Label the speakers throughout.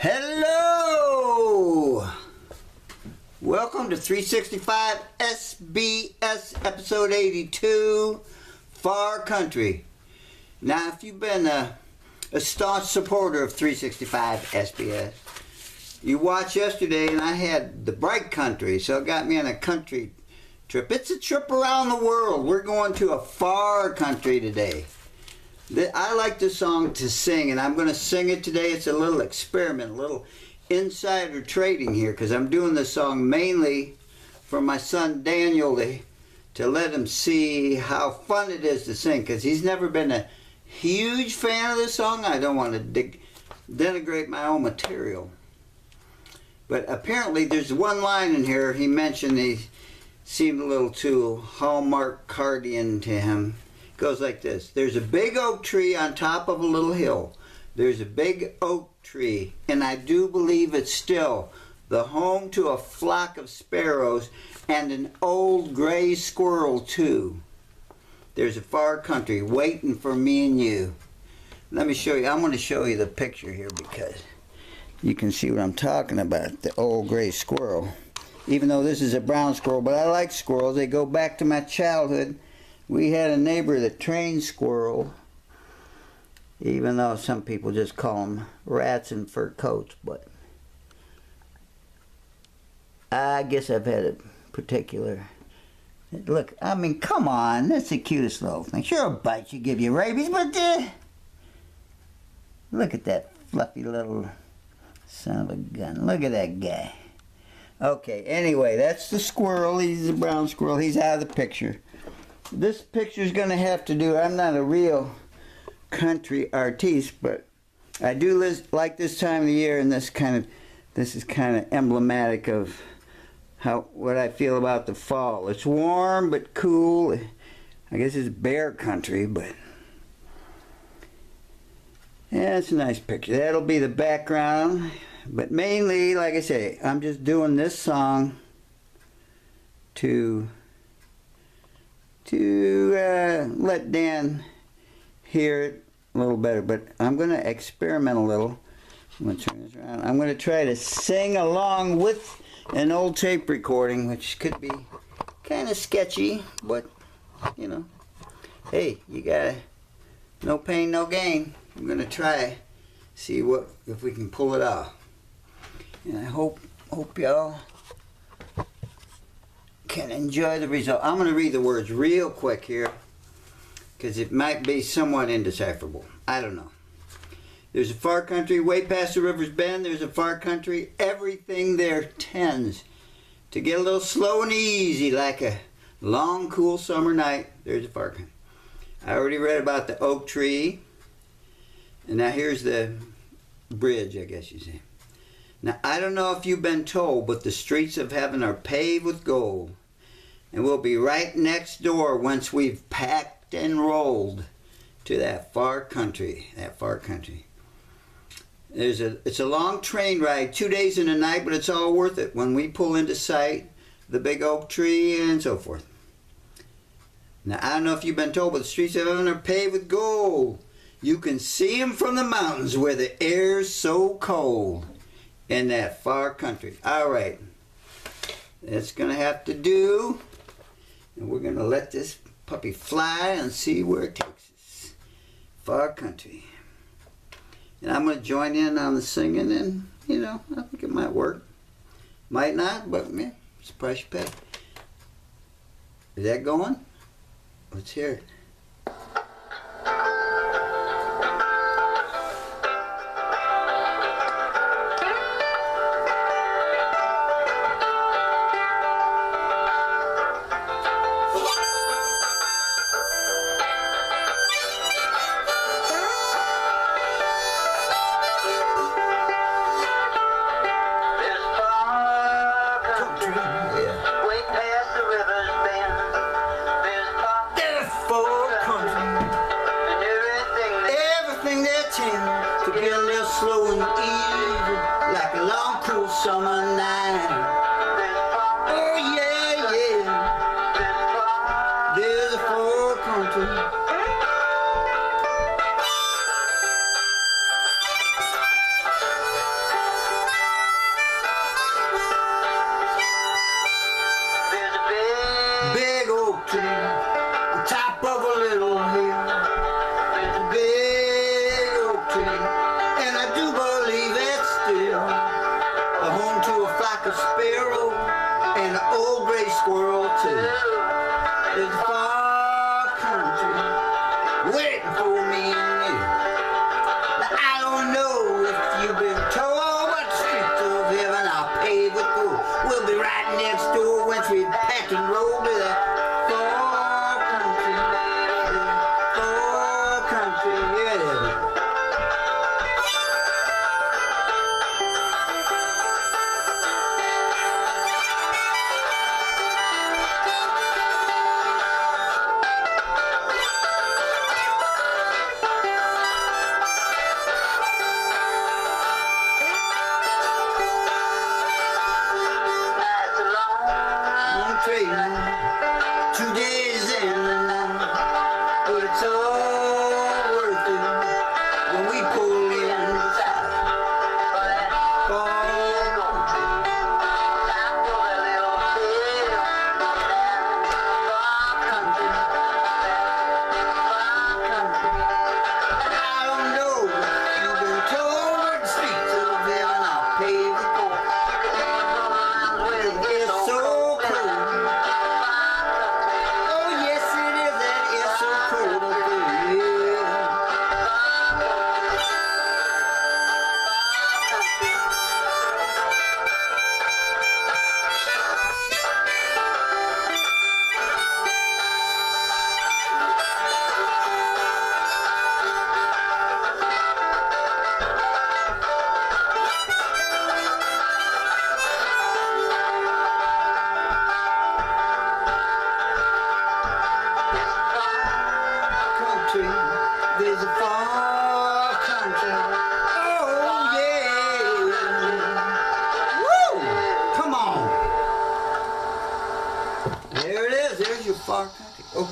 Speaker 1: Hello! Welcome to 365 SBS episode 82, Far Country. Now, if you've been a staunch supporter of 365 SBS, you watched yesterday and I had the bright country, so it got me on a country trip. It's a trip around the world. We're going to a far country today. I like this song to sing, and I'm going to sing it today. It's a little experiment, a little insider trading here, because I'm doing this song mainly for my son Daniel to let him see how fun it is to sing, because he's never been a huge fan of this song. I don't want to denigrate my own material. But apparently there's one line in here he mentioned he seemed a little too Hallmark Cardian to him. It goes like this. There's a big oak tree on top of a little hill. There's a big oak tree, and I do believe it's still the home to a flock of sparrows and an old gray squirrel too. There's a far country waiting for me and you. Let me show you. I'm going to show you the picture here because you can see what I'm talking about, the old gray squirrel. Even though this is a brown squirrel, but I like squirrels. They go back to my childhood. We had a neighbor that trained squirrel, even though some people just call them rats in fur coats, but I guess I've had a particular... Look, I mean, come on, that's the cutest little thing. Sure, a bite should give you rabies, but look at that fluffy little son of a gun. Look at that guy. Okay, anyway, that's the squirrel. He's a brown squirrel. He's out of the picture. This picture's going to have to do. I'm not a real country artiste, but I do like this time of the year, and this is kind of emblematic of what I feel about the fall. It's warm but cool. I guess it's bear country, but yeah, it's a nice picture. That'll be the background, but mainly, like I say, I'm just doing this song to let Dan hear it a little better, but I'm going to experiment a little. I'm going to turn this around. I'm going to try to sing along with an old tape recording, which could be kind of sketchy, but, you know, hey, you gotta, no pain, no gain. I'm going to try, see if we can pull it off. And I hope y'all can enjoy the result. I'm going to read the words real quick here, because it might be somewhat indecipherable. I don't know. There's a far country way past the river's bend. There's a far country. Everything there tends to get a little slow and easy, like a long, cool summer night. There's a far country. I already read about the oak tree. And now here's the bridge, I guess you say. Now, I don't know if you've been told, but the streets of heaven are paved with gold. And we'll be right next door once we've packed and rolled to that far country. That far country. It's a long train ride, 2 days and a night, but it's all worth it when we pull into sight, the big oak tree and so forth. Now, I don't know if you've been told, but the streets of heaven are paved with gold. You can see them from the mountains where the air's so cold in that far country. All right. That's going to have to do. And we're going to let this puppy fly and see where it takes us. Far country. And I'm going to join in on the singing, and, you know, I think it might work. Might not, but, man, it's a price you pay. Is that going? Let's hear it. Way past the river's bend, there's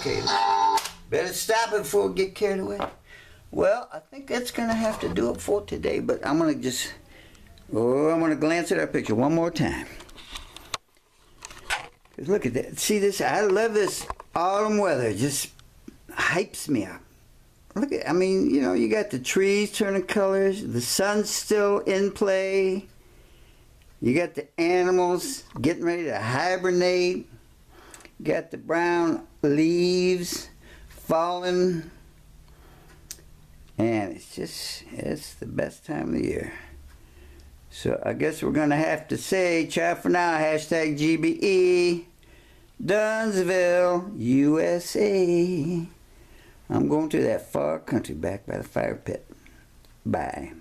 Speaker 1: Okay, better stop it before we get carried away. Well, I think that's going to have to do it for today, but I'm going to just, I'm going to glance at our picture one more time. Look at that. See this? I love this autumn weather. It just hypes me up. Look at, I mean, you know, you got the trees turning colors. The sun's still in play. You got the animals getting ready to hibernate. You got the brown leaves falling. And it's the best time of the year. So I guess we're going to have to say, ciao for now, hashtag GBE, Dunsville, USA. I'm going to that far country back by the fire pit. Bye.